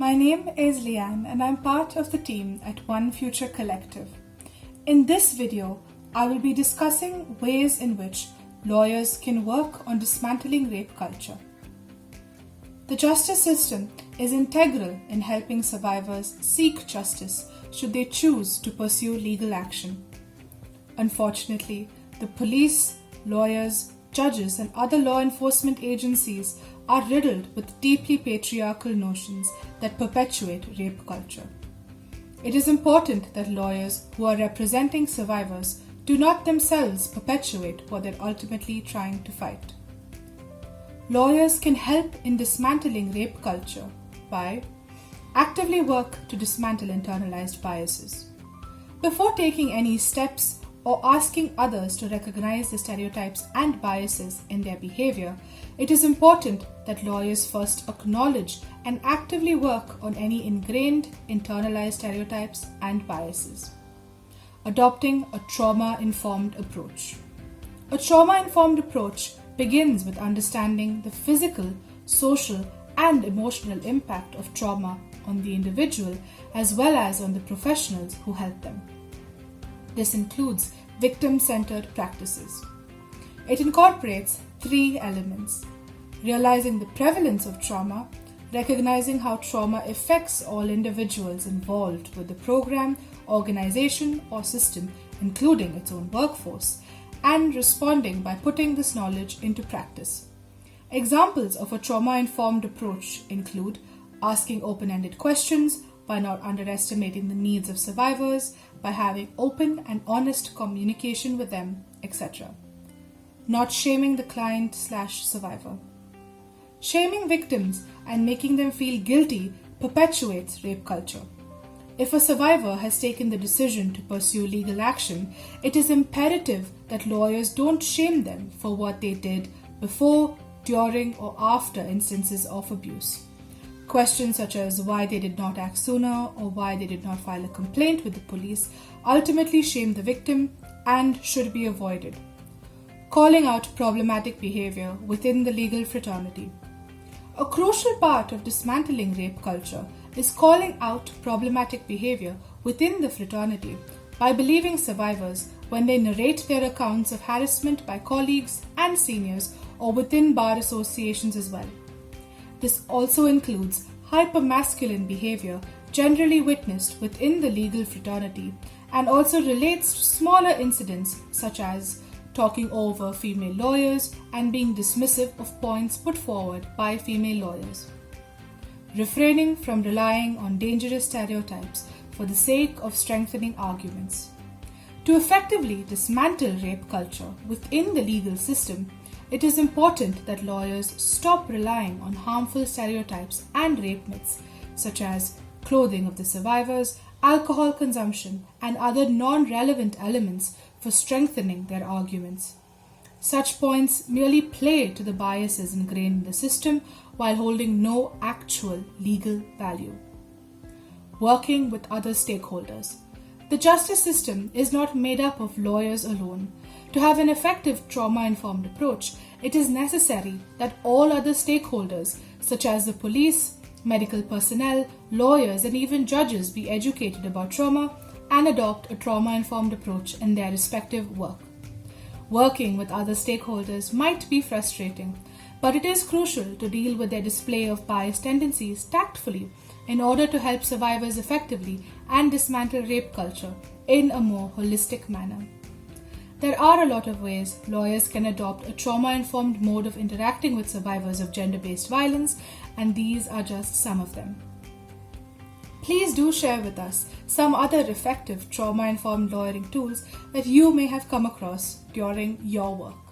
My name is Leanne and I'm part of the team at One Future Collective. In this video, I will be discussing ways in which lawyers can work on dismantling rape culture. The justice system is integral in helping survivors seek justice should they choose to pursue legal action. Unfortunately, the police, lawyers, judges, and other law enforcement agencies are riddled with deeply patriarchal notions that perpetuate rape culture. It is important that lawyers who are representing survivors do not themselves perpetuate what they're ultimately trying to fight. Lawyers can help in dismantling rape culture by actively work to dismantle internalized biases. Before taking any steps or asking others to recognize the stereotypes and biases in their behavior, it is important that lawyers first acknowledge and actively work on any ingrained, internalized stereotypes and biases. Adopting a trauma-informed approach. A trauma-informed approach begins with understanding the physical, social, and emotional impact of trauma on the individual as well as on the professionals who help them. This includes victim-centered practices. It incorporates 3 elements: realizing the prevalence of trauma, recognizing how trauma affects all individuals involved with the program, organization, or system, including its own workforce, and responding by putting this knowledge into practice. Examples of a trauma-informed approach include asking open-ended questions, by not underestimating the needs of survivors, by having open and honest communication with them, etc. Not shaming the client/survivor. Shaming victims and making them feel guilty perpetuates rape culture. If a survivor has taken the decision to pursue legal action, it is imperative that lawyers don't shame them for what they did before, during, or after instances of abuse. Questions such as why they did not act sooner or why they did not file a complaint with the police ultimately shame the victim and should be avoided. Calling out problematic behavior within the legal fraternity. A crucial part of dismantling rape culture is calling out problematic behavior within the fraternity by believing survivors when they narrate their accounts of harassment by colleagues and seniors or within bar associations as well. This also includes hypermasculine behavior generally witnessed within the legal fraternity and also relates to smaller incidents such as talking over female lawyers and being dismissive of points put forward by female lawyers. Refraining from relying on dangerous stereotypes for the sake of strengthening arguments. To effectively dismantle rape culture within the legal system, it is important that lawyers stop relying on harmful stereotypes and rape myths, such as clothing of the survivors, alcohol consumption, and other non-relevant elements for strengthening their arguments. Such points merely play to the biases ingrained in the system while holding no actual legal value. Working with other stakeholders. The justice system is not made up of lawyers alone. To have an effective trauma-informed approach, it is necessary that all other stakeholders, such as the police, medical personnel, lawyers, and even judges, be educated about trauma and adopt a trauma-informed approach in their respective work. Working with other stakeholders might be frustrating, but it is crucial to deal with their display of biased tendencies tactfully in order to help survivors effectively and dismantle rape culture in a more holistic manner. There are a lot of ways lawyers can adopt a trauma-informed mode of interacting with survivors of gender-based violence, and these are just some of them. Please do share with us some other effective trauma-informed lawyering tools that you may have come across during your work.